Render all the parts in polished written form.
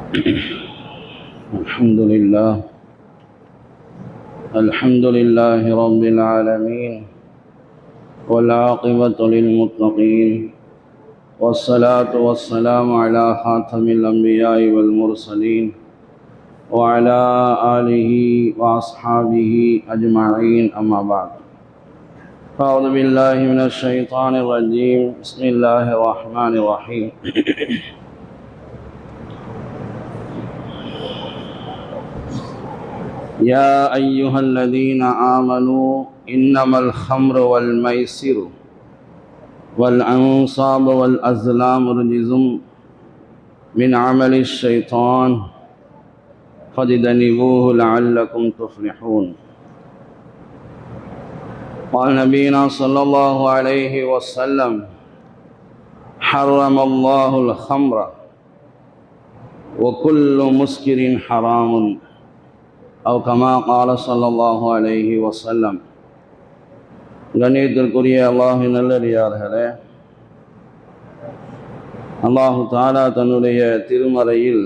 الحمد لله رب العالمين، والعاقبة للمتقين، والصلاة والسلام على خاتم الأنبياء والمرسلين وعلى آله وأصحابه أجمعين، أما بعد. أعوذ بالله من الشيطان الرجيم. بسم الله الرحمن الرحيم. يا أيها الذين آمنوا إنما الخمر والميسر والأنصاب والأزلام رجس من عمل الشيطان فاجتنبوه لعلكم تفلحون. قال نبينا صلى الله عليه وسلم: حرم الله الخمر وكل مسكر حرام، أو كما قال صلى الله عليه وسلم. கண்ணியத்திற்குரிய அல்லாஹ்வின் நல்லடியார்களே, அல்லாஹு தஆலா தன்னுடைய திருமறையில்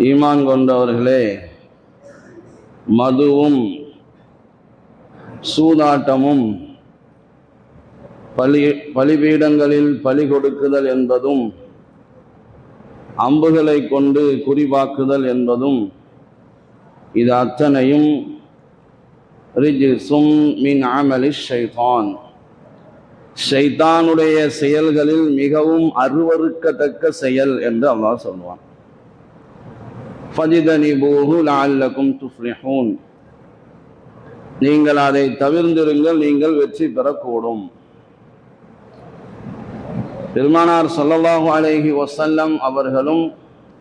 ஈமான் கொண்டவர்களே, மதுவும் சூதாட்டமும் பலிபீடங்களில் பலி கொடுக்குதல் என்பதும் அம்புகளை கொண்டு குறிபாக்குதல் என்பதும் இது அத்தனையும் ரிஜ்சும் மின் அமலி ஷைத்தான், ஷைத்தானுடைய செயல்களில் மிகவும் அருவருக்கத்தக்க செயல் என்று அல்லாஹ் சொல்வான். ஃபஜ்தனிபூஹு லஅல்லகும் துஃப்லிஹூன், நீங்கள் அதை தவிர்ந்திருங்கள், நீங்கள் வெற்றி பெறக்கூடும். பெருமானார் ஸல்லல்லாஹு அலைஹி வஸல்லம் அவர்களும்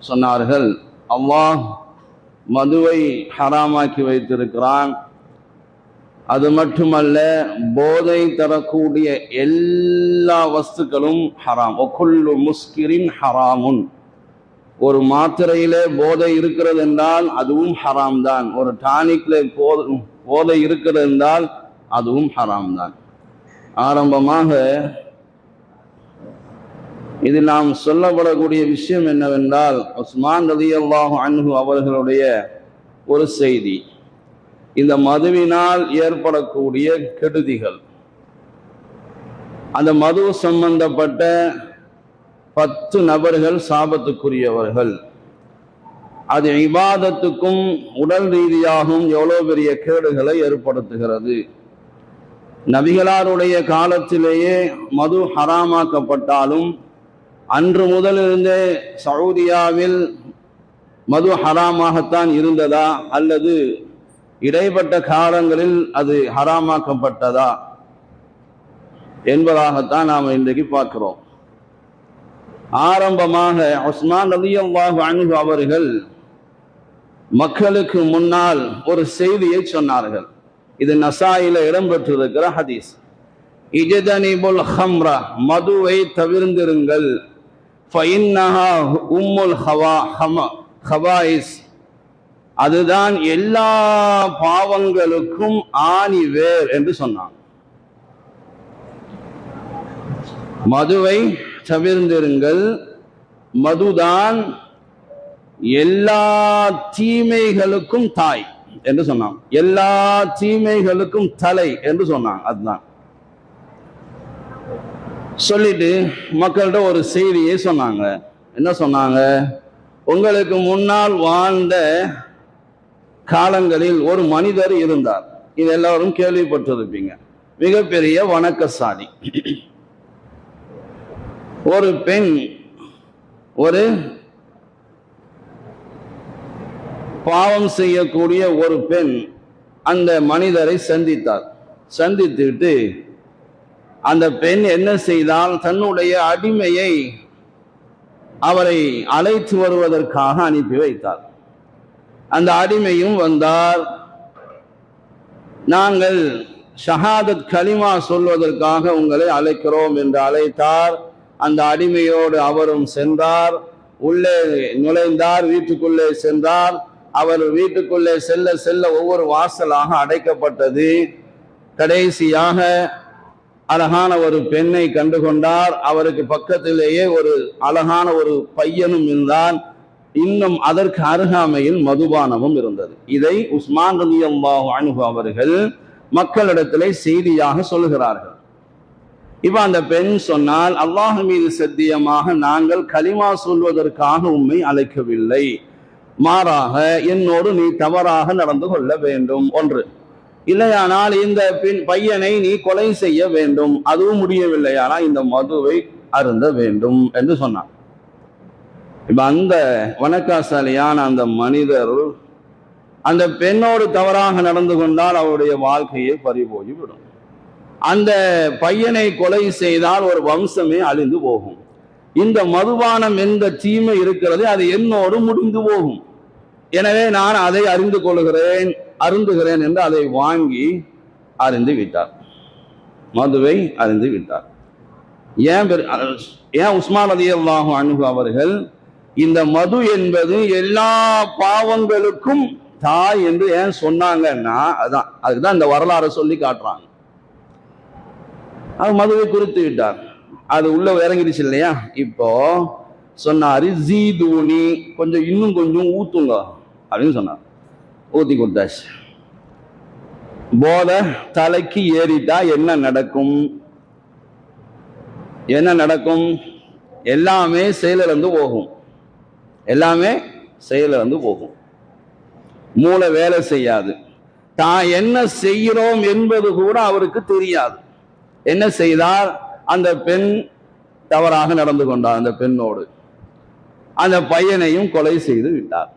சொன்னார்கள், அல்லாஹ் மதுவை ஹராமாக்கி வைத்திருக்கிறான். அது மட்டுமல்ல, போதை தரக்கூடிய எல்லா வஸ்துக்களும் ஹராம். ஒக்குல்லு முஸ்கிரின் ஹராமுன், ஒரு மாத்திரையிலே போதை இருக்கிறது என்றால் அதுவும் ஹராம் தான். ஒரு டானிக்ல போதை இருக்கிறது என்றால் அதுவும் ஹராம் தான். ஆரம்பமாக இதில் நாம் சொல்லப்படக்கூடிய விஷயம் என்னவென்றால், உஸ்மான் ரலியல்லாஹு அன்ஹு அவர்களுடைய ஒரு செய்தி. இந்த மதுவினால் ஏற்படக்கூடிய கெடுதிகள், அந்த மது சம்பந்தப்பட்ட 10 நபர்கள் சாபத்துக்குரியவர்கள். அது இபாதத்துக்கும் உடல் ரீதியாகவும் எவ்வளவு பெரிய கேடுகளை ஏற்படுத்துகிறது. நபிகளாருடைய காலத்திலேயே மது ஹராமாக்கப்பட்டாலும் அன்று முதலிருந்தே சவுதியாவில் மது ஹராமாகத்தான் இருந்ததா அல்லது இடைப்பட்ட காலங்களில் அது ஹராமாக்கப்பட்டதா என்பதாகத்தான் நாம் இன்றைக்கு பார்க்கிறோம். ஆரம்பமாக உஸ்மான் ரலியல்லாஹு அன்ஹு அவர்கள் மக்களுக்கு முன்னால் ஒரு செய்தியை சொன்னார்கள். இது நசாயில இடம்பெற்றிருக்கிற ஹதீஸ். இஜ்தனிபுல் ஹம்ர, மதுவை தவிர்ந்திருங்கள். ஃபஇன்னஹா உம்முல் ஹவாயிஸ், அதுதான் எல்லா பாவங்களுக்கும் ஆணி வேர் என்று சொன்னாங்க. மதுவை தவிர்ந்திருங்கள், மதுதான் எல்லா தீமைகளுக்கும் தாய் என்று சொன்னாங்க, எல்லா தீமைகளுக்கும் தலை என்று சொன்னாங்க. அதுதான் சொல்லிட்டு மக்கள்கிட்ட ஒரு செய்தியை சொன்னாங்க. என்ன சொன்னாங்க? உங்களுக்கு முன்னால் வாழ்ந்த காலங்களில் ஒரு மனிதர் இருந்தார். இது எல்லாரும் கேள்விப்பட்டிருப்பீங்க. மிகப்பெரிய வணக்கசாலி. ஒரு பெண், ஒரு பாவம் செய்யக்கூடிய ஒரு பெண் அந்த மனிதரை சந்தித்துட்டு அந்த பெண் என்ன செய்தால், தன்னுடைய அடிமையை அவரை அழைத்து வருவதற்காக அனுப்பி வைத்தார். அந்த அடிமையும் வந்தார். நாங்கள் ஷஹாதத் கலிமா சொல்வதற்காக உங்களை அழைக்கிறோம் என்று அழைத்தார். அந்த அடிமையோடு அவரும் சென்றார். உள்ளே நுழைந்தார், வீட்டுக்குள்ளே சென்றார். அவர் வீட்டுக்குள்ளே செல்ல செல்ல ஒவ்வொரு வாசலாக அடைக்கப்பட்டது. கடைசியாக அழகான ஒரு பெண்ணை கண்டுகொண்டார். அவருக்கு பக்கத்திலேயே ஒரு அழகான ஒரு பையனும் இருந்தான். இன்னும் அதற்கு அருகாமையில் மதுபானமும் இருந்தது. இதை உஸ்மான் ரலியல்லாஹு அன்ஹு அவர்கள் மக்களிடத்திலே செய்தியாக சொல்கிறார்கள். இப்ப அந்த பெண் சொன்னால், அல்லாஹ் மீது சத்தியமாக நாங்கள் கலிமா சொல்வதற்காக உம்மை அழைக்கவில்லை, மாறாக என்னோடு நீ தவறாக நடந்து கொள்ள வேண்டும் ஒன்று, இல்லையானால் இந்த பையனை நீ கொலை செய்ய வேண்டும், அதுவும் முடியவில்லையானால் இந்த மதுவை அருந்த வேண்டும் என்று சொன்னான். இப்ப அந்த வணக்காசாலியான அந்த மனிதர் அந்த பெண்ணோடு தவறாக நடந்து கொண்டால் அவருடைய வாழ்க்கையை பறிபோய்விடும். அந்த பையனை கொலை செய்தால் ஒரு வம்சமே அழிந்து போகும். இந்த மதுபானம் என்ற தீமை இருக்கிறது, அது என்னோடு முடிந்து போகும். எனவே நான் அதை அறிந்து கொள்கிறேன், அருந்துகிறேன் என்று அதை வாங்கி அறிந்து விட்டார், மதுவை அறிந்து விட்டார். ஏன் உஸ்மான் ரலியல்லாஹு அன்ஹு அவர்கள் இந்த மது என்பது எல்லா பாவங்களுக்கும் தாய் என்று ஏன் சொன்னாங்கன்னா, அதுக்குதான் இந்த வரலாறு சொல்லி காட்டுறாங்க. அது மதுவை குறித்து விட்டார், அது உள்ள இறங்கிடுச்சு இல்லையா. இப்போ சொன்னாரு, ஜீதூனி, கொஞ்சம் இன்னும் கொஞ்சம் ஊத்துங்க அப்படின்னு சொன்னார். ஊத்தி கொடுத்தாச்சு. போதை தலைக்கு ஏறிட்டா என்ன நடக்கும்? என்ன நடக்கும்? எல்லாமே செயலிழந்து போகும், எல்லாமே செயலிழந்து போகும். மூளை வேலை செய்யாது. தான் என்ன செய்கிறோம் என்பது கூட அவருக்கு தெரியாது. என்ன செய்தார்? அந்த பெண் தவறாக நடந்து கொண்டார், அந்த பெண்ணோடு அந்த பையனையும் கொலை செய்து விட்டார்.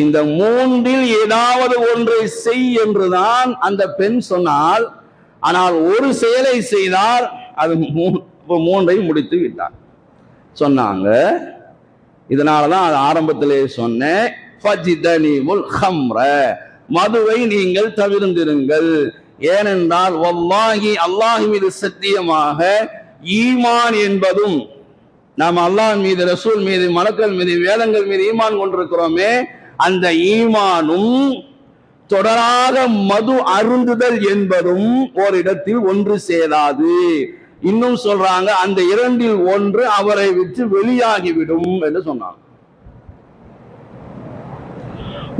இந்த மூன்றில் ஏதாவது ஒன்றை செய் என்றுதான் அந்த பெண் சொன்னால், ஆனால் ஒரு செயலை செய்தால் அது மூன்றை முடித்து விட்டார் சொன்னாங்க. இதனாலதான் அது ஆரம்பத்திலே சொன்னேன், மதுவை நீங்கள் தவிர்ந்திருங்கள். ஏனென்றால் வல்லாஹி, அல்லாஹ் மீது சத்தியமாக, ஈமான் என்பதும், நாம் அல்லாஹ் மீது, ரசூல் மீது, மலக்கள் மீது, வேதங்கள் மீது ஈமான் கொண்டிருக்கிறோமே, அந்த ஈமானும் தொடராக மது அருந்துதல் என்பதும் ஓரிடத்தில் ஒன்று சேராது. இன்னும் சொல்றாங்க, அந்த இரண்டில் ஒன்று அவரை விட்டு வெளியாகிவிடும் என்று சொன்னாங்க.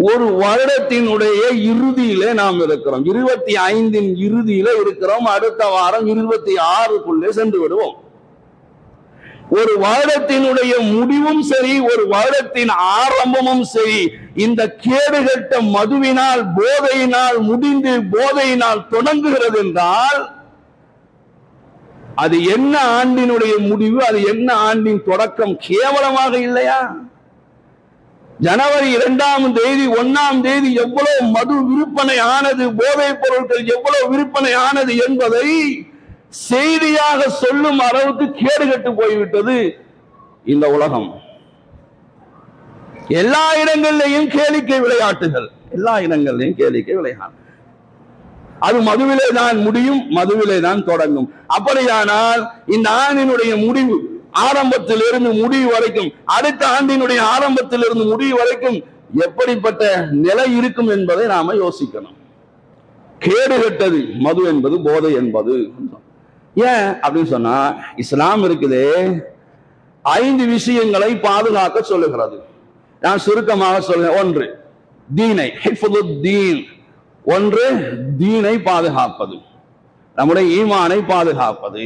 ஒரு வருடத்தினுடைய இறுதியிலே நாம் இருக்கிறோம், 25 இறுதியில இருக்கிறோம். அடுத்த வாரம் 26க்குள்ளே சென்று விடுவோம். ஒரு வருடத்தினுடைய முடிவும் சரி, ஒரு வருடத்தின் ஆரம்பமும் சரி, இந்த கேடுகட்ட மதுவினால், போதையினால் முடிந்து போதையினால் தொடங்குகிறது என்றால், அது என்ன ஆண்டினுடைய முடிவு, அது என்ன ஆண்டின் தொடக்கம்? கேவலமாக இல்லையா? ஜனவரி 2ஆம் தேதி 1ஆம் தேதி எவ்வளவு மது விற்பனை ஆனது, போதைப் பொருட்கள் எவ்வளவு விற்பனை ஆனது என்பதை செய்தியாக சொல்லும் அளவுக்கு கேடுகட்டு போய்விட்டது இந்த உலகம். எல்லா இடங்களிலேயும் கேளிக்கை விளையாட்டுகள், எல்லா இடங்களிலேயும் கேளிக்கை விளையாட்டு. அது மதுவிலே தான் முடியும், மதுவிலே தான் தொடங்கும். அப்படியானால் இந்த ஆண்டினுடைய முடிவு, ஆரம்பத்திலிருந்து முடிவு வரைக்கும், அடுத்த ஆண்டினுடைய ஆரம்பத்திலிருந்து முடிவு வரைக்கும் எப்படிப்பட்ட நிலை இருக்கும் என்பதை நாம யோசிக்கணும். கேடுகட்டது மது என்பது, போதை என்பது. ஏன் அப்படின்னு சொன்னா, இஸ்லாம் இருக்குதே 5 விஷயங்களை பாதுகாக்க சொல்லுகிறது. நான் சுருக்கமாக சொல்றேன். ஒன்று தீனை, ஹிஃபுதுத்தீன். ஒன்று தீனை பாதுகாப்பது, நம்முடைய ஈமானை பாதுகாப்பது.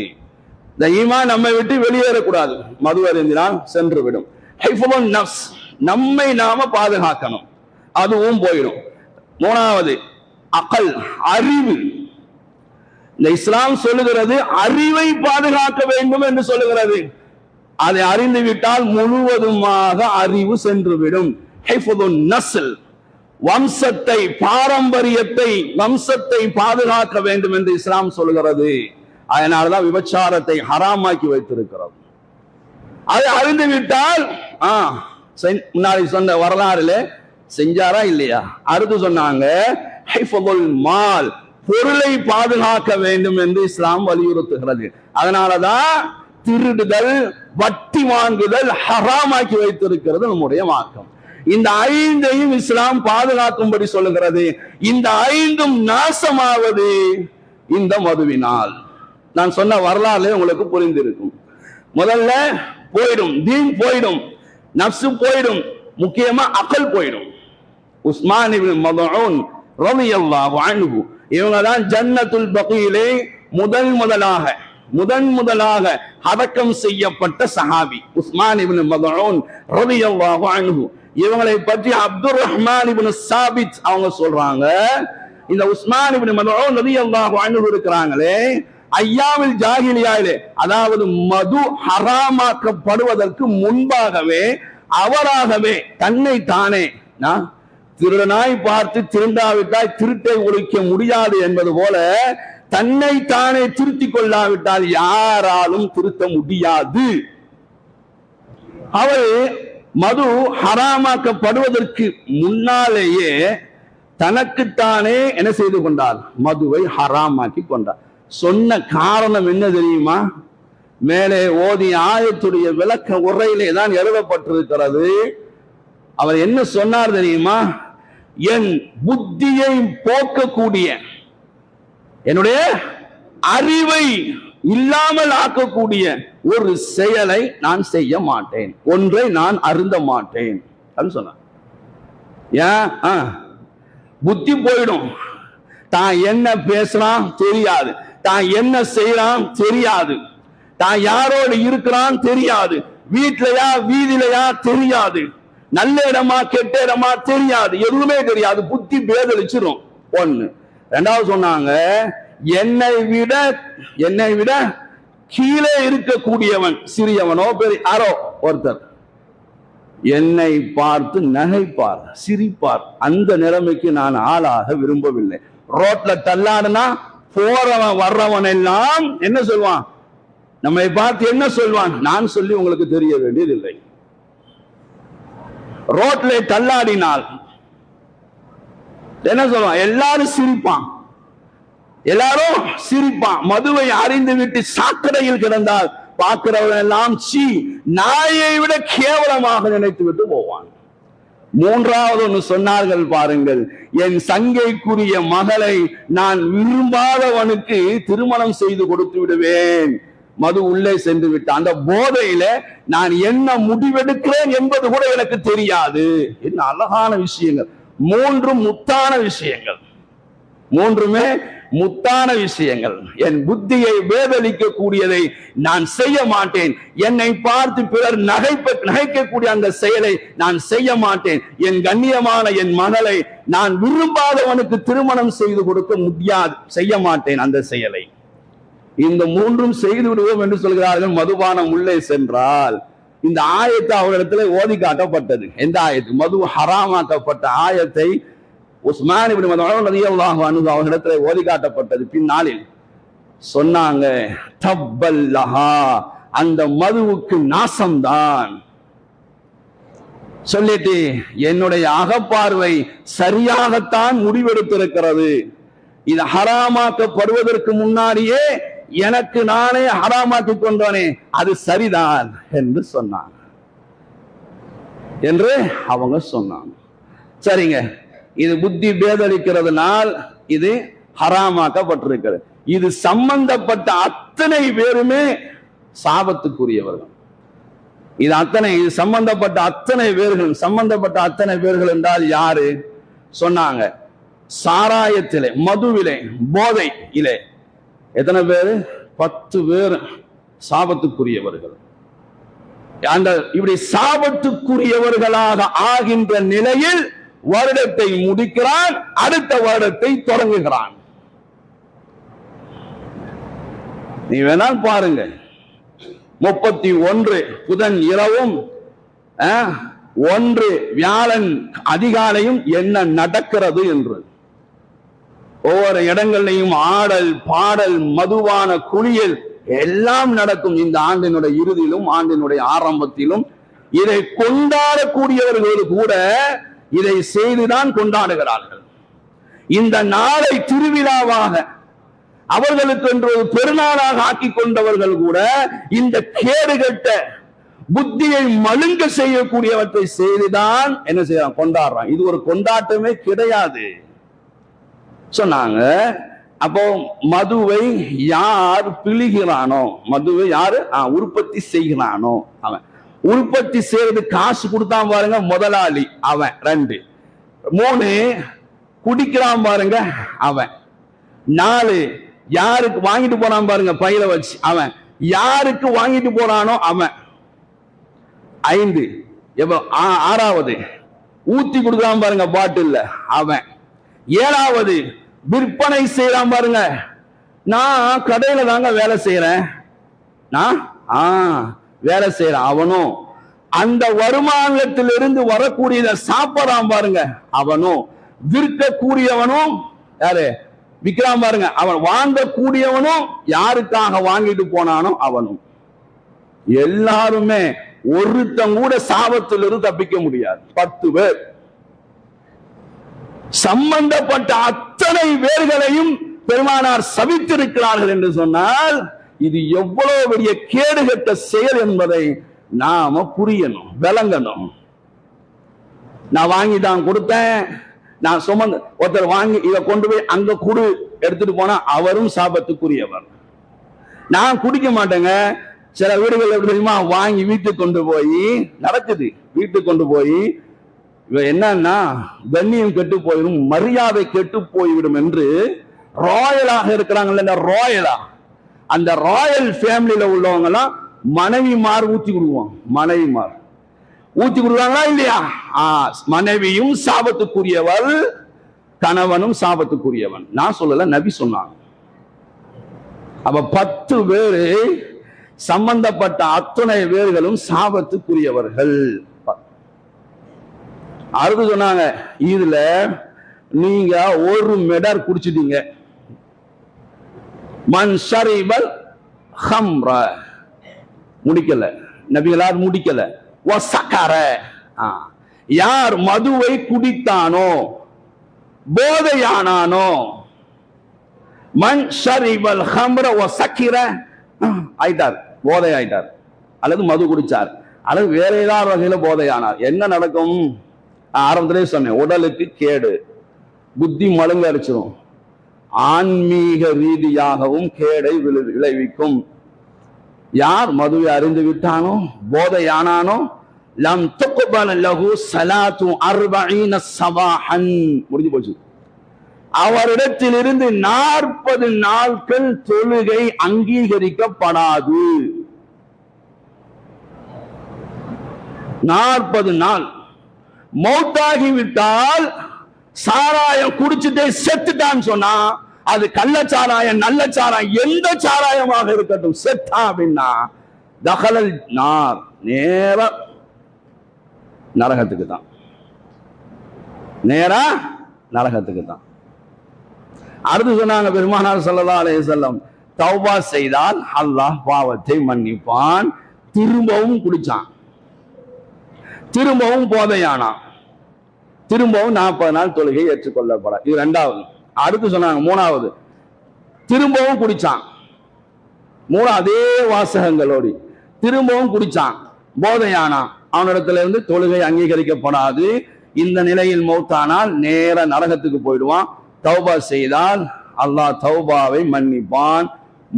இந்த ஈமான் நம்மை விட்டு வெளியேறக்கூடாது, மது அருந்தினால் சென்று விடும். ஹிஃபுதுன் நஃப்ஸ், நம்மை நாம பாதுகாக்கணும், அதுவும் போயிடும். 3வது அகல், அறிவு. இந்த இஸ்லாம் சொல்லுகிறது அறிவை பாதுகாக்க வேண்டும் என்று சொல்லுகிறது. அதை அறிந்து விட்டால் முழுவதுமாக அறிவு சென்றுவிடும். ஹிஃபுதுன் நஸ்ல், வம்சத்தை, பாரம்பரியத்தை, வம்சத்தை பாதுகாக்க வேண்டும் என்று இஸ்லாம் சொல்கிறது. அதனாலதான் விபச்சாரத்தை ஹராமாக்கி வைத்திருக்கிறது. அதை அறிந்து விட்டால் முன்னாடி சொன்ன வரலாறுல செஞ்சாரா இல்லையா? அடுத்து சொன்னாங்க ஹிஃபுதுல் மால், பொருளை பாதுகாக்க வேண்டும் என்று இஸ்லாம் வலியுறுத்துகிறது. அதனாலதான் திருடுதல், வட்டி வாங்குதல் ஹராமாக்கி வைத்திருக்கிறது நம்முடைய மார்க்கம். இந்த 5ஐயும் இஸ்லாம் பாதுகாக்கும்படி சொல்லுகிறது. இந்த 5ம் நாசமாவது இந்த மதுவினால். நான் சொன்ன வரலாறுல உங்களுக்கு புரிந்திருக்கும். முதல்ல போயிடும், தீன் போயிடும், நப்சு போயிடும், முக்கியமா அக்கல் போயிடும். உஸ்மான் இப்னு மத்ஊன் ரலியல்லாஹு அன்ஹு இவங்க தான் ஜன்னத்துல் பகீயிலே முதலாக அடக்கம் செய்யப்பட்ட சஹாபி உஸ்மான் இப்னு மத்ஊன் ரலியல்லாஹு அன்ஹு. இவங்களை பற்றி அப்துர் ரஹ்மான் இப்னு சாபித் அவங்க சொல்றாங்க, இந்த உஸ்மான் இப்னு மத்ஊன் ரலியல்லாஹு அன்ஹு இருக்கிறாங்களே, ஐயாமில் ஜாஹிலியாவிலே, அதாவது மது ஹராமாக்கப்படுவதற்கு முன்பாகவே அவராகவே தன்னை தானே, திருடனாய் பார்த்து திருந்தாவிட்டால் திருட்டை ஒழிக்க முடியாது என்பது போல தன்னை தானே திருத்திக் கொள்ளாவிட்டால் யாராலும் திருத்த முடியாது. அவர் மது ஹராமாக்கப்படுவதற்கு முன்னாலேயே தனக்குத்தானே என்ன செய்து கொண்டார்? மதுவை ஹராமாக்கி கொண்டார். சொன்ன காரணம் என்ன தெரியுமா? மேலே ஓதிய ஆயத்துடைய விளக்க உரையிலே தான் எழுதப்பட்டிருக்கிறது. அவர் என்ன சொன்னார் தெரியுமா? என் புத்தியை போக்கக்கூடிய, என்னுடைய அறிவை இல்லாமல் ஆக்கக்கூடிய ஒரு செயலை நான் செய்ய மாட்டேன், ஒன்றை நான் அருந்த மாட்டேன் சொன்னார். ஏன்? புத்தி போயிடும், தான் என்ன பேசுறான் தெரியாது, தான் என்ன செய்யறான் தெரியாது, தான் யாரோடு இருக்கிறான் தெரியாது, வீட்லயா வீதிலையா தெரியாது, நல்ல இடமா கெட்ட இடமா தெரியாது, எதுவுமே தெரியாது, புத்தி பேதலிச்சிரும். ஒண்ணு. ரெண்டாவது சொன்னாங்க, என்னை விட கீழே இருக்கக்கூடியவன், சிறியவனோ பெரிய யாரோ ஒருத்தர் என்னை பார்த்து நகைப்பார், சிரிப்பார், அந்த நிலைமைக்கு நான் ஆளாக விரும்பவில்லை. ரோட்ல தள்ளாடுனா போறவன் வர்றவன் எல்லாம் என்ன சொல்வான்? நம்மை பார்த்து என்ன சொல்வான்? நான் சொல்லி உங்களுக்கு தெரிய வேண்டியதில்லை. ரோட்ல தள்ளாடினால் என்ன சொல்வான்? எல்லாரும் சிரிப்பான். மதுவை அறிந்து விட்டு சாக்கடையில் கிடந்தால் பார்க்கிறவன் எல்லாம் சீ, நாயை விட கேவலமாக நினைத்து விட்டு போவான். மூன்றாவது ஒன்று சொன்னார்கள் பாருங்கள், என் சங்கைக்குரிய மகளை நான் விரும்பாதவனுக்கு திருமணம் செய்து கொடுத்து விடுவேன். மது உள்ளே சென்று விட்டு அந்த போதையில நான் என்ன முடிவெடுக்கிறேன் என்பது கூட எனக்கு தெரியாது. என்ன அழகான விஷயங்கள்! மூன்றுமே முத்தான விஷயங்கள். என் புத்தியை வேதளிக்க கூடியதை நான் செய்ய மாட்டேன். என்னை பார்த்து பிறர் நகைக்கக்கூடிய அந்த செயலை நான் செய்ய மாட்டேன். என் கண்ணியமான என் மகளை நான் விரும்பாதவனுக்கு திருமணம் செய்து கொடுக்க முடியாது, செய்ய மாட்டேன் அந்த செயலை. இந்த மூன்றும் செய்து விடுவோம் என்று சொல்கிறார்கள். மதுபானம் உள்ளே சென்றால் இந்த ஆயத்தை அவரிடத்துல ஓதி காட்டப்பட்டது. எந்த ஆயத்து? மது ஹராமாக்கப்பட்ட ஆயத்தை உஸ்மான் இப்னு மத்ஊன் ரலியல்லாஹு அன்ஹு அவரிடத்துல ஓதி காட்டப்பட்டது. பின்னாளில் சொன்னாங்க, தப்பல்லஹா, அந்த மதுவுக்கு நாசம்தான். சொல்லிட்டு என்னுடைய அகப்பார்வை சரியாகத்தான் முடிவெடுத்திருக்கிறது. இது ஹராமாக்கப்படுவதற்கு முன்னாடியே எனக்கு நானே ஹராமாக்கி கொண்டோனே, அது சரிதான் என்று சொன்னாங்க என்று அவங்க சொன்னாங்க. சரிங்க, இது புத்தி பேதளிக்கிறதுனால் இது ஹராமாக்கப்பட்டிருக்கிறது. இது சம்பந்தப்பட்ட அத்தனை பேருமே சாபத்துக்குரியவர்கள். இது சம்பந்தப்பட்ட அத்தனை பேர்கள் என்றால் யாரு சொன்னாங்க? சாராயத்திலே, மதுவிலே, போதை இலே எத்தனை பேரு? 10 பேர் சாபத்துக்குரியவர்கள். அந்த இப்படி சாபத்துக்குரியவர்களாக ஆகின்ற நிலையில் வருடத்தை முடிக்கிறான், அடுத்த வருடத்தை தொடங்குகிறான். நீ வேணால் பாருங்க, 31 புதன் இரவும் 1 வியாழன் அதிகாலையும் என்ன நடக்கிறது என்று. ஒவ்வொரு இடங்களையும் ஆடல், பாடல், மதுவான குளியல் எல்லாம் நடக்கும். இந்த ஆண்டினுடைய இறுதியிலும் ஆண்டினுடைய ஆரம்பத்திலும் இதை கொண்டாடக்கூடியவர்கள் கூட இதை செய்துதான் கொண்டாடுகிறார்கள். இந்த நாளை திருவிழாவாக அவர்களுக்கு என்று ஒரு பெருநாளாக ஆக்கி கொண்டவர்கள் கூட இந்த கேடுகட்ட புத்தியை மழுங்க செய்யக்கூடியவற்றை செய்துதான் என்ன செய்யறான்? கொண்டாடுறான். இது ஒரு கொண்டாட்டமே கிடையாது சொன்னாங்க. அப்போ மதுவை யார் பிழிகிறானோ, மதுவை யாரு உற்பத்தி செய்கிறானோ அவன். உற்பத்தி செய்யறது காசு கொடுத்தான் பாருங்க முதலாளி அவன். 2 3 குடிக்கிறான் பாருங்க அவன். 4 யாருக்கு வாங்கிட்டு போறான் பாருங்க பையில வச்சு அவன். யாருக்கு வாங்கிட்டு போறானோ அவன். 5 6வது ஊத்தி கொடுக்குறான் பாருங்க பாட்டில் அவன். 7வது விற்பனை செய்யறான் பாருங்க. நான் கடையில தாங்க வேலை செய்யறேன், நான் வேலை செய்யறேன் அவனும். அந்த வருமானத்திலிருந்து வரக்கூடியதை சாப்பிடறான் பாருங்க அவனும். விற்கக்கூடியவனும் யாரு விற்கிறான் பாருங்க அவன். வாங்கக்கூடியவனும் யாருக்காக வாங்கிட்டு போனானோ அவனும். எல்லாருமே ஒருத்தன் கூட சாபத்திலிருந்து தப்பிக்க முடியாது. 10 பேர் சம்பந்தப்பட்ட அத்தனை பேர்களையும் பெருமானார் சபித்திருக்கிறார்கள் என்று சொன்னால் இது எவ்வளவு பெரிய கேடுகட்ட செயல் என்பதை நாம புரியணும், விளங்கணும். நான் வாங்கி தான் கொடுத்தேன், நான் சுமந்த ஒருத்தர் வாங்கி இதை கொண்டு போய் அங்க குடு எடுத்துட்டு போனா அவரும் சாபத்துக்குரியவர். நான் குடிக்க மாட்டேங்க. சில வீடுகள் எப்படி தெரியுமா, வாங்கி வீட்டுக்கு கொண்டு போய் நடக்குது. வீட்டுக்கு கொண்டு போய் என்னன்னா கண்ணியம் கெட்டு போயிடும், மரியாதை கெட்டு போய்விடும் என்று ராயலாக இருக்கிறாங்கல்ல, ராயலா அந்த ராயல் ஃபேமிலியில உள்ளவங்க எல்லாம் மனைவிமார் ஊத்தி கொடுக்குவாங்க. மனைவிமார் ஊத்தி கொடுக்குறாங்களா இல்லையா? மனைவியும் சாபத்துக்குரியவள், கணவனும் சாபத்துக்குரியவன். நான் சொல்லல, நபி சொன்னாங்க. அப்ப 10 பேரு சம்பந்தப்பட்ட அத்தனை பேர்களும் சாபத்துக்குரியவர்கள். அடுத்து சொன்னாங்க, இதுல நீங்க ஒரு மெடர் குடிச்சிட்டீங்க. மன் ஷரிபல் ஹம்ர முடிக்கல, நபிகளார் முடிக்கல. வசகர யார் மதுவை குடித்தானோ, போதையானானோ. மன் ஷரிபல் ஹம்ர வசகிர ஆயிட்டார், போதை ஆயிட்டார், அல்லது மது குடிச்சார், அல்லது வேற ஏதாவது வகையில போதையானார். என்ன நடக்கும்? ஆரம்பத்திலே சொன்னேன், உடலுக்கு கேடு, புத்தி மழுங்க அடிச்சிடும், ஆன்மீக ரீதியாகவும் கேடை விளைவிக்கும். யார் மதுவை அறிந்து விட்டானோ, போதையானானோ, லம் துக்பல் லஹு ஸலாத்து 40 ஸபாஹன் முடிஞ்சு போச்சு. அவரிடத்தில் இருந்து 40 நாட்கள் தொழுகை அங்கீகரிக்கப்படாது. 40 நாள். மௌத்தாகிவிட்டால் சாராயம் குடிச்சுட்டே செத்துட்டான்னு சொன்னா அது கள்ளச்சாராயம் நல்ல சாராயம் எந்த சாராயமாக இருக்கட்டும், செத்தா அப்படின்னா தகலல் நார், நேர நரகத்துக்கு தான், நேரா நரகத்துக்கு தான். அடுத்து சொன்னாங்க பெருமானார் ஸல்லல்லாஹு அலைஹி வஸல்லம், தௌபா செய்தால் அல்லாஹ் பாவத்தை மன்னிப்பான். திரும்பவும் குடிச்சான், திரும்பவும் போதையானான், திரும்பவும் 40 நாள் தொழுகை ஏற்றுக்கொள்ளப்பட. இது 2வது. அடுத்து சொன்னாங்க 3வது, திரும்பவும் குடிச்சான், அதே வாசகங்களோடு திரும்பவும் குடிச்சான், போதையானான், அவனிடத்துல இருந்து தொழுகை அங்கீகரிக்கப்படாது. இந்த நிலையில் மௌத்தானால் நேர நரகத்துக்கு போயிடுவான். தௌபா செய்தால் அல்லாஹ் தௌபாவை மன்னிப்பான்.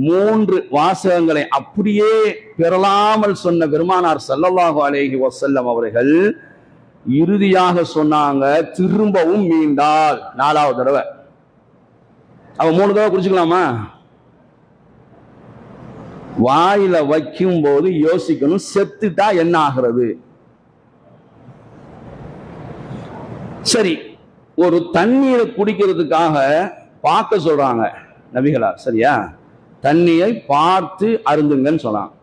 3 வாசகங்களை அப்படியே பெறலாமல் சொன்ன பெருமானார் ஸல்லல்லாஹு அலைஹி வஸல்லம் அவர்கள் இறுதியாக சொன்னாங்க, திரும்பவும் மீண்டால் 4வது தடவை. அவ 3 தடவை குடிச்சுக்கலாமா? வாயில வைக்கும் போது யோசிக்கணும், செத்துட்டா என்ன ஆகிறது? சரி, ஒரு தண்ணீரை குடிக்கிறதுக்காக பார்க்க சொல்றாங்க நபிகளார், சரியா? தண்ணியை பார்த்து அருந்துங்கன்னு சொல்றாங்க.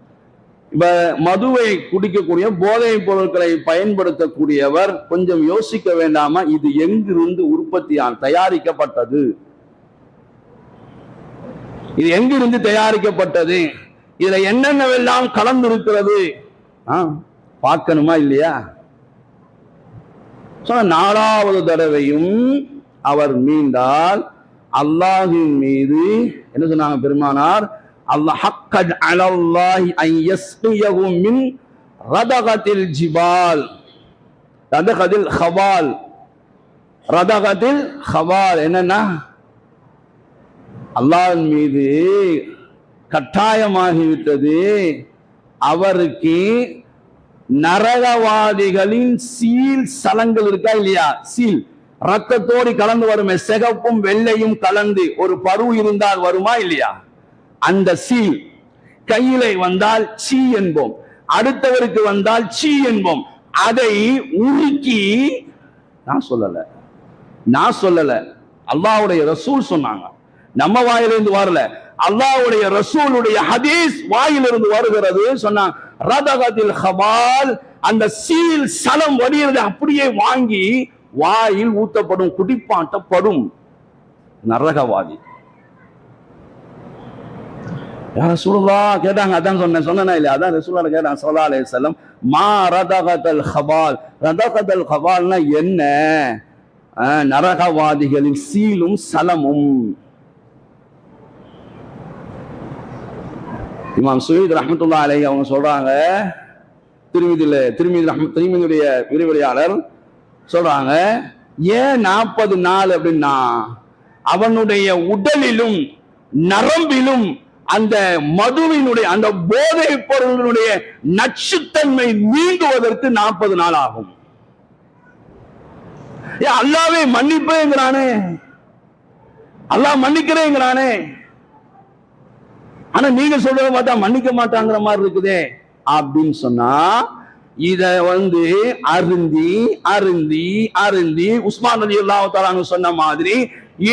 இப்ப மதுவை குடிக்கக்கூடிய போதை பொருட்களை பயன்படுத்தக்கூடியவர் கொஞ்சம் யோசிக்க வேண்டாமா? இது எங்கிருந்து உற்பத்தியான் தயாரிக்கப்பட்டது? இது எங்கிருந்து தயாரிக்கப்பட்டது? இதுல என்னென்னவெல்லாம் கலந்து இருக்கிறது பார்க்கணுமா இல்லையா? 4வது தடவையும் அவர் மீண்டால் அல்லாஹ்வின் மீது என்ன சொன்னாங்க பெருமானார்? அல்லாஹ் ஹக்கத் அலல்லாஹி அன் யஸ்கியஹு மின் ரதகத்தில் ஜிபால், ரதகத்தில் ஹவால். ரதகத்தில் ஹவால் என்னன்னா அல்லாஹ்வின் மீது கட்டாயமாகிவிட்டது, அவருக்கு நரகவாதிகளின் சீல் சலங்கள் இருக்கா இல்லையா, சீல் ரத்தத்தோடு கலந்து வருமே, சிகப்பும் வெள்ளையும் கலந்து ஒரு பரு இருந்தால் வருமா இல்லையா, அந்த சீல் கையிலே வந்தால் சீ என்போம், அடுத்தவருக்கு வந்தால் சீ என்போம். அதை உருக்கி, நான் சொல்லல அல்லாஹ்வுடைய ரசூல் சொன்னாங்க, நம்ம வாயிலிருந்து வரல, அல்லாஹ்வுடைய ரசூலுடைய ஹதீஸ் வாயிலிருந்து வருகிறது. சொன்னாங்க ரதகத்தில் ஹபால், அந்த சீல் சலம் வடிகிறது அப்படியே வாங்கி வாயில் ஊத்தப்படும், குடிப்பாட்டப்படும் நரகவாதி. ரசூலுல்லாஹ் கேட்டாங்க, அதான் சொன்னேனா இல்லையா, அதான் ரசூலுல்லாஹ் கேட்டாங்க ஸல்லல்லாஹு அலைஹி வஸல்லம், மா ரதகத்தல் ஹபால், ரதகத்தல் ஹபால்னா என்ன? நரகவாதிகளின் சீலும் சலமும். இமாம் சுயீத் ரஹ்மத்துல்லாஹி அலைஹி அவங்க சொல்றாங்க, திருமிதியுடைய விரிவுரையாளர் சொல்றாங்க, ஏன் 40 நாள் அப்படின்னா, அவனுடைய உடலிலும் நரம்பிலும் அந்த மதுவினுடைய அந்த போதைப் பொருளினுடைய நச்சுத்தன்மை நீங்குவதற்கு 40 நாள் ஆகும். அல்லாஹ்வே மன்னிப்பேங்கிறானே, அல்லாஹ் மன்னிக்கிறேங்கிறானே, ஆனா நீங்க சொல்றத பார்த்தா மன்னிக்க மாட்டாங்கிற மாதிரி இருக்குதே அப்படின்னு சொன்னா, இத அருந்தி அருந்தி அருந்தி உஸ்மான் ரலியல்லாஹு தஆலா அன்ஹு சொன்ன மாதிரி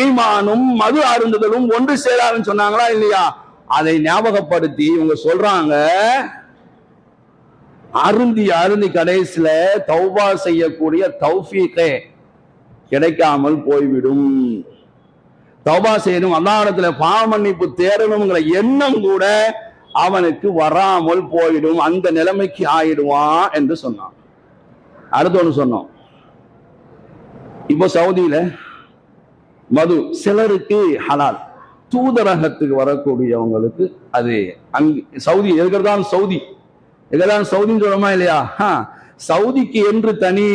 ஈமானும் மது அருந்துதலும் ஒன்று சேராதுன்னு சொன்னாங்களா இல்லையா, அதை ஞாபகப்படுத்தி இவங்க சொல்றாங்க, அருந்தி அருந்தி கடைசியில தௌபா செய்யக்கூடிய தௌஃபீகே கிடைக்காமல் போய்விடும். தௌபா செய்யணும், அல்லாஹ்விடத்துல பாவ மன்னிப்பு தேடணுங்கிற எண்ணம் கூட அவனுக்கு வராமல் போயிடும், அந்த நிலைமைக்கு ஆயிடுவான் என்று சொன்னான். அடுத்து ஒண்ணு சொன்னோம், இப்போ சவுதியில மது சிலருக்கு ஹலால், தூதரகத்துக்கு வரக்கூடியவங்களுக்கு அது சவுதி எதுக்கிறதான் சவுதின்னு சொல்றோமா இல்லையா, சவுதிக்கு என்று தனி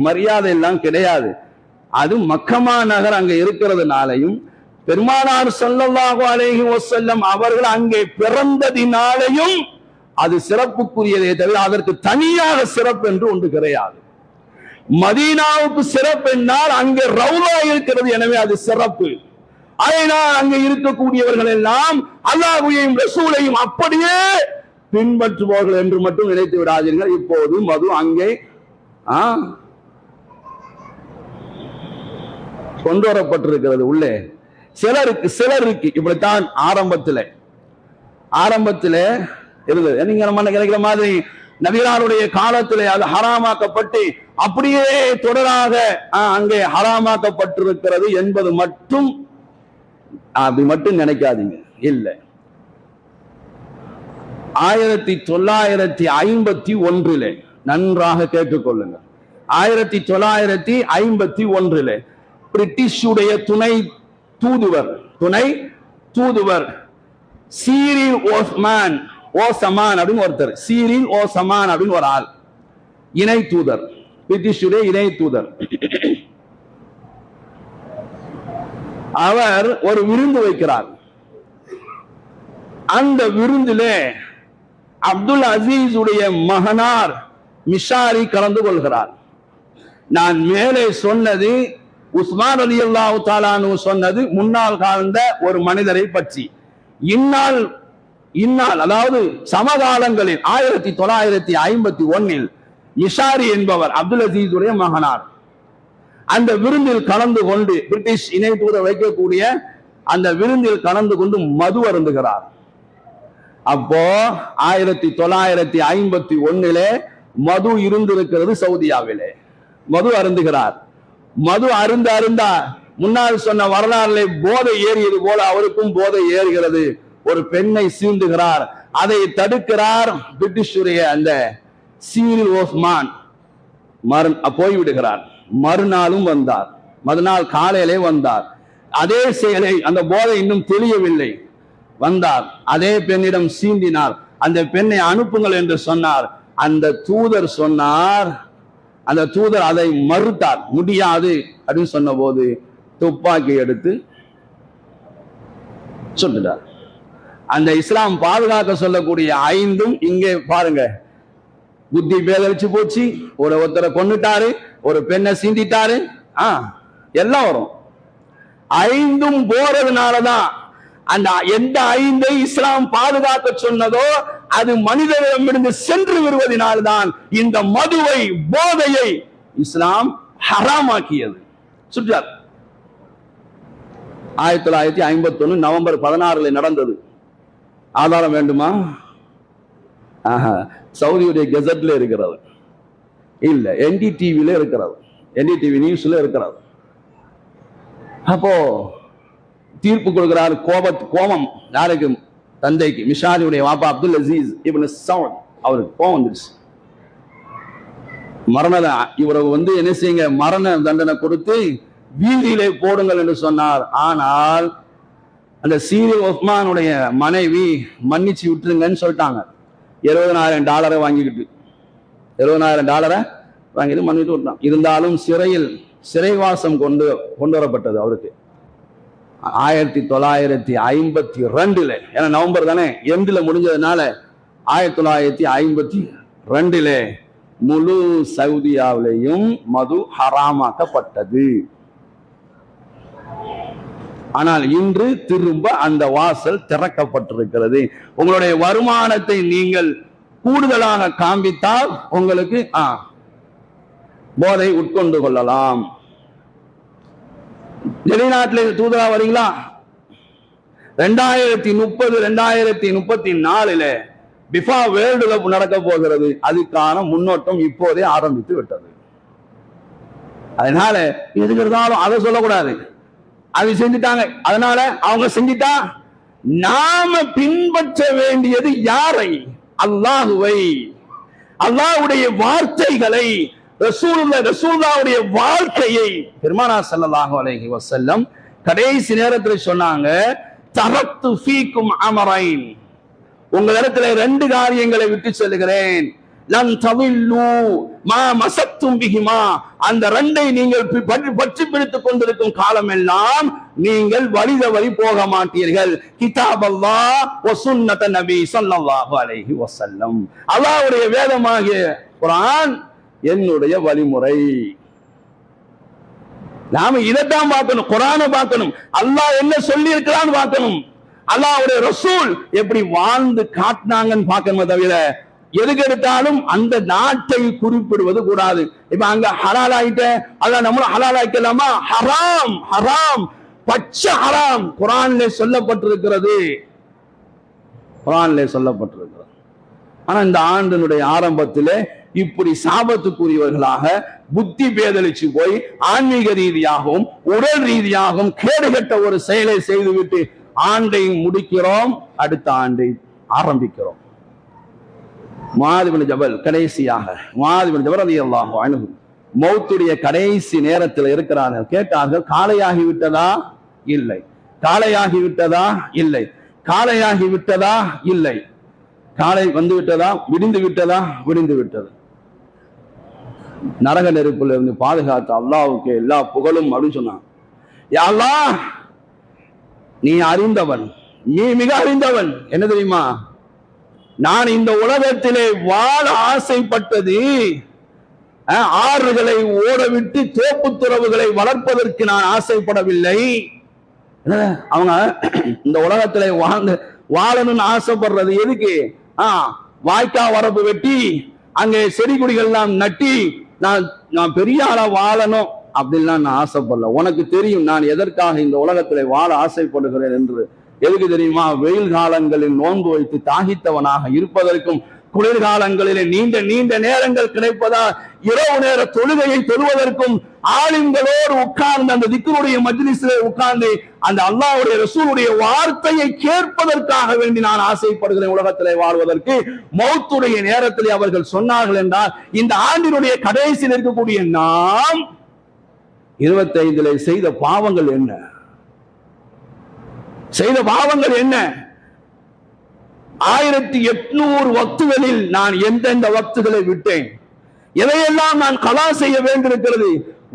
மரியாதை எல்லாம் கிடையாது. அது மக்கமா நகர் அங்க இருக்கிறதுனாலையும், பெருமானார் ஸல்லல்லாஹு அலைஹி வஸல்லம் அவர்கள் அங்கே பிறந்ததினாலையும் அது சிறப்புக்குரியதே தவிர அதற்கு தனியாக சிறப்பு என்று ஒன்று கிடையாது. மதீனாவுக்கு சிறப்பு என்றால் அங்கே ரவுலா இருக்கிறது, எனவே அது சிறப்பு. அதனால் அங்கே இருக்கக்கூடியவர்கள் எல்லாம் அல்லாஹ்வையும் ரசூலையும் அப்படியே பின்பற்றுவார்கள் என்று மட்டும் நினைத்து விடாதீர்கள். இப்போது மது அங்கே கொண்டு வரப்பட்டிருக்கிறது உள்ளே. சிலருக்கு இப்படித்தான் ஆரம்பத்தில் இருந்தது. நீங்க நம்ம நினைக்கிற மாதிரி நபிகளாருடைய காலத்திலே அது ஹராமாக்கப்பட்டு அப்படியே தொடராக அங்கே ஹராமாக்கப்பட்டிருக்கிறது என்பது மட்டும் அப்படி மட்டும் நினைக்காதீங்க. இல்லை, 1951 நன்றாக கேட்டுக்கொள்ளுங்க, 1951 பிரிட்டிஷுடைய துணை தூதுவர் சீரில் ஓசமான் அப்படின்னு ஒருத்தர், சீரில் ஓசமான் அப்படின்னு ஒரு ஆள், இணை தூதர், பிரிட்டிஷுடைய இணை தூதர், அவர் ஒரு விருந்து வைக்கிறார். அந்த விருந்திலே அப்துல் அசீஸ் உடைய மகனார் மிஷாரி கலந்து கொள்கிறார். நான் மேலே சொன்னது உஸ்மான் ரலியல்லாஹு தஆலா அன்ஹு சொன்னது முன்னால் வாழ்ந்த ஒரு மனிதரை பற்றி. இந்நாள் அதாவது சமகாலங்களில் 1951 மிஷாரி என்பவர் அப்துல் அசீஸ் உடைய மகனார் அந்த விருந்தில் கலந்து கொண்டு, பிரிட்டிஷ் இணை தூதர் வைக்கக்கூடிய அந்த விருந்தில் கலந்து கொண்டு மது அருந்துகிறார். அப்போ 1951 மது இருந்திருக்கிறது சவுதியாவிலே. மது அருந்துகிறார். மது அருந்தா முன்னால் சொன்ன வரலாறுல போதை ஏறியது போல அவருக்கும் போதை ஏறுகிறது. ஒரு பெண்ணை சீண்டுகிறார், அதை தடுக்கிறார். பிரிட்டிஷுடைய அந்த சீரில் ஓஸ்மான் போய்விடுகிறார். மறுநாளும் வந்தார், மறுநாள் காலையிலே வந்தார். அதே செயலை, அந்த போதை இன்னும் தெளியவில்லை, வந்தார். அதே பெண்ணிடம் சீண்டினார். அந்த பெண்ணை அனுப்புங்கள் என்று சொன்னார். அந்த தூதர் சொன்னார், அந்த தூதர் அதை மறுத்தார். முடியாது அப்படின்னு சொன்ன போது துப்பாக்கி எடுத்து சொல்லிட்டார். அந்த இஸ்லாம் பாதுகாக்க சொல்லக்கூடிய 5ம் இங்கே பாருங்க. புத்தி பேதலிச்சு போச்சு, ஒருத்தரை கொன்னுட்டாரு, ஒரு பெண்ணை சீண்டிட்டாரு, எல்லாம் வரும். 5ம் போறதுனாலதான் அந்த எந்த 5ஐ இஸ்லாம் பாதுகாக்க சொன்னதோ அது மனிதனிடமிருந்து சென்று விடுவதனால்தான் இந்த மதுவை, போதையை இஸ்லாம் ஹராமாக்கியது. சுற்றார் 1951 நவம்பர் 16 நடந்தது. ஆதாரம் வேண்டுமா? சவுதியுடைய கெசட்ல இருக்கிறது, இல்ல NDTV இருக்கிறது, NDTV நியூஸ்ல இருக்கிறது. அப்போ தீர்ப்பு கொடுக்கிறார். கோபம் யாருக்கு? தந்தைக்கு, மிஷாரியுடைய வாப்பா அப்துல் அசீஸ் இப்னு சவுத். அவருக்கு கோபம் வந்துருச்சு. இவரை என்ன செய்யுங்க, மரண தண்டனை கொடுத்து வீதியிலே போடுங்கள் என்று சொன்னார். ஆனால் அந்த சீரியல் உஸ்மானுடைய மனைவி மன்னிச்சு விட்டுருங்கன்னு சொல்லிட்டாங்க. $70,000 வாங்கிக்கிட்டு, $70,000 வாங்கிட்டு மன்னிட்டு விட்டான். இருந்தாலும் சிறைவாசம் கொண்டு வரப்பட்டது அவருக்கு 1952. ஏன்னா நவம்பர் தானே எண்டில் முடிஞ்சதுனால 1952 முழு சவுதியாவிலையும் மது ஹராமாக்கப்பட்டது. ஆனால் இன்று திரும்ப அந்த வாசல் திறக்கப்பட்டிருக்கிறது. உங்களுடைய வருமானத்தை நீங்கள் கூடுதலாக காண்பித்தால் உங்களுக்கு போதை உட்கொண்டு கொள்ளலாம். வெளிநாட்டில் தூதரா வரீங்களா? 2030 2034 பிஃபா வேர்ல்டு கப் நடக்க போகிறது. அதுக்கான முன்னோட்டம் இப்போதே ஆரம்பித்து விட்டது. அதனால எதுக்கு இருந்தாலும் அதை சொல்லக்கூடாது. அது செஞ்சுட்டாங்க, அதனால அவங்க செஞ்சுட்டா நாம பின்பற்ற வேண்டியது யாரை? அல்லாஹுவை, அல்லாஹ்வுடைய வார்த்தைகளை, ரசூலுல்லாஹ்வுடைய வாழ்க்கையை. பெருமானார் ஸல்லல்லாஹு அலைஹி வஸல்லம் கடைசி நேரத்தில் சொன்னாங்க, தரக்து ஃபீக்கும் அமரைன், உங்களிடத்துல 2 காரியங்களை விட்டு சொல்லுகிறேன். லன் தவில்லு மா மஸத்தும் பிஹிமா, அந்த 2ஐ நீங்கள் பற்றி பிடித்துக் கொண்டிருக்கும் காலம் எல்லாம் நீங்கள் வழி போக மாட்டீர்கள். கிதாப் அல்லாஹ் வ சுன்னத நபி ஸல்லல்லாஹு அலைஹி வஸல்லம், அல்லாஹ்வுடைய வேதமாகிய குர்ஆன் என்னுடைய வழிமுறை. நாம இதைத்தான் பார்க்கணும், குர்ஆனை பார்க்கணும், அல்லாஹ் என்ன சொல்லி இருக்கிறான்னு பார்க்கணும், அல்லாஹ்வுடைய ரசூல் எப்படி வாழ்ந்து காட்டினாங்கன்னு பார்க்கணுமே தவிர எதுக்கு எடுத்தாலும் அந்த நாட்டை குறிப்பிடுவது கூடாது. இப்ப அங்க ஹலால் ஆயிட்ட, அதான் நம்மளும் ஹலால் ஆயிக்கலாமா? ஹராம், ஹராம், பச்சை ஹராம் குர்ஆன்ல சொல்லப்பட்டிருக்கிறது, குர்ஆன்ல சொல்லப்பட்டிருக்கிறது. ஆனா இந்த ஆண்டினுடைய ஆரம்பத்திலே இப்படி சாபத்துக்குரியவர்களாக புத்தி பேதலிச்சு போய் ஆன்மீக ரீதியாகவும் உடல் ரீதியாகவும் கேடுகட்ட ஒரு செயலை செய்துவிட்டு ஆண்டை முடிக்கிறோம், அடுத்த ஆண்டை ஆரம்பிக்கிறோம். முஆத் இப்னு ஜபல் கடைசியாக, முஆத் இப்னு ஜபல் ரலியல்லாஹு அன்ஹு மௌத்துடைய கடைசி நேரத்தில் இருக்கிறார்கள். கேட்டார்கள், காலையாகி விட்டதா? இல்லை. காலையாகி விட்டதா? இல்லை. காலையாகி விட்டதா? இல்லை. காலை வந்து விட்டதா? விடிந்து விட்டதா? விடிந்து விட்டது. நரக நெருப்புல இருந்து பாதுகாத்த அல்லாஹ்வுக்கு எல்லா புகழும் அப்படின்னு சொன்னான். யா அல்லாஹ், நீ அறிந்தவன், நீ மிக அறிந்தவன். என்ன தெரியுமா? நான் இந்த உலகத்திலே வாழ ஆசைப்பட்டது ஆறுகளை ஓடவிட்டு தோப்பு துறவுகளை வளர்ப்பதற்கு நான் ஆசைப்படவில்லை. அவங்க இந்த உலகத்திலே வாழணும்னு ஆசைப்படுறது எதுக்கு? வாய்க்கா வரப்பு வெட்டி அங்கே செடி கொடிகள்லாம் நட்டி நான் பெரிய ஆளா வாழணும் அப்படின்லாம் நான் ஆசைப்படல. உனக்கு தெரியும் நான் எதற்காக இந்த உலகத்திலே வாழ ஆசைப்படுகிறேன் என்று. எதுக்கு தெரியுமா? வெயில் காலங்களில் நோன்பு வைத்து தாகித்தவனாக இருப்பதற்கும், குளிர்காலங்களிலே நீண்ட நீண்ட நேரங்கள் கிடைப்பதா இரவு நேர தொழுகையை தொழுவதற்கும், ஆலிம்களோடு உட்கார்ந்து அந்த திக்ருடைய மஜ்லிஸிலே உட்கார்ந்து அந்த அல்லாஹ்வுடைய ரசூலுடைய வார்த்தையை கேட்பதற்காக வேண்டி நான் ஆசைப்படுகிறேன் உலகத்திலே வாழ்வதற்கு. மௌத்துடைய நேரத்திலே அவர்கள் சொன்னார்கள் என்றால், இந்த ஆண்டினுடைய கடைசியில் இருக்கக்கூடிய நாம் 25 செய்த பாவங்கள் என்ன? செய்த பாவங்கள் என்ன? 1800 வக்துகளில் நான் எந்தெந்த வக்துகளை விட்டேன், எதையெல்லாம் நான் கலா செய்ய வேண்டியிருக்கிறது?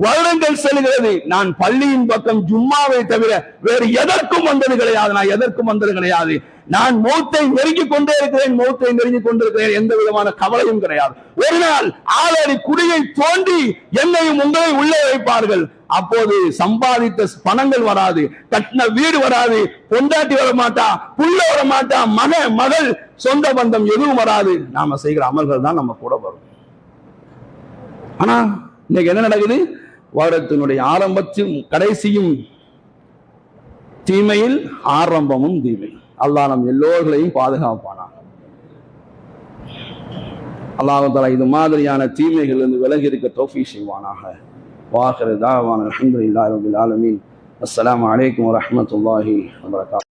வருடங்கள் செல்கிறது, நான் பள்ளியின் பக்கம் ஜும்மாவை தவிர வேறு எதற்கும் வந்தது கிடையாது. நான் எதற்கும் வந்தது கிடையாது. நான் மௌத்தை நெருங்கிக் கொண்டே இருக்கிறேன், மௌத்தை நெருங்கிக் கொண்டிருக்கிறேன், எந்த விதமான கவலையும் கிடையாது. ஒரு நாள் ஆளடி குடியை தோண்டி என்னையும் உங்களை உள்ளே வைப்பார்கள். அப்போது சம்பாதித்த பணங்கள் வராது, கட்டின வீடு வராது, பொண்டாட்டி வர மாட்டா, புள்ள வர மாட்டா, மகள் சொந்த பந்தம் எதுவும் வராது. நாம செய்கிற அமல்கள் தான் நம்ம கூட வரும். ஆனா இன்னைக்கு என்ன நடக்குது? வருடத்தினுடைய ஆரம்பத்தில் கடைசியும் தீமையில், ஆரம்பமும் தீமை. அல்லாஹ் நம் எல்லோர்களையும் பாதுகாப்பானா. அல்லாஹ் தஆலா இது மாதிரியான தீமைகள் இருந்து விலகி இருக்க தௌஃபீக் செய்வானாக. வாஹிரு தாவானா அல்ஹம்துலில்லாஹி ரப்பில் ஆலமீன். அஸ்ஸலாமு அலைக்கும் வரஹ்மத்துல்லாஹி வபரகாத்துஹு.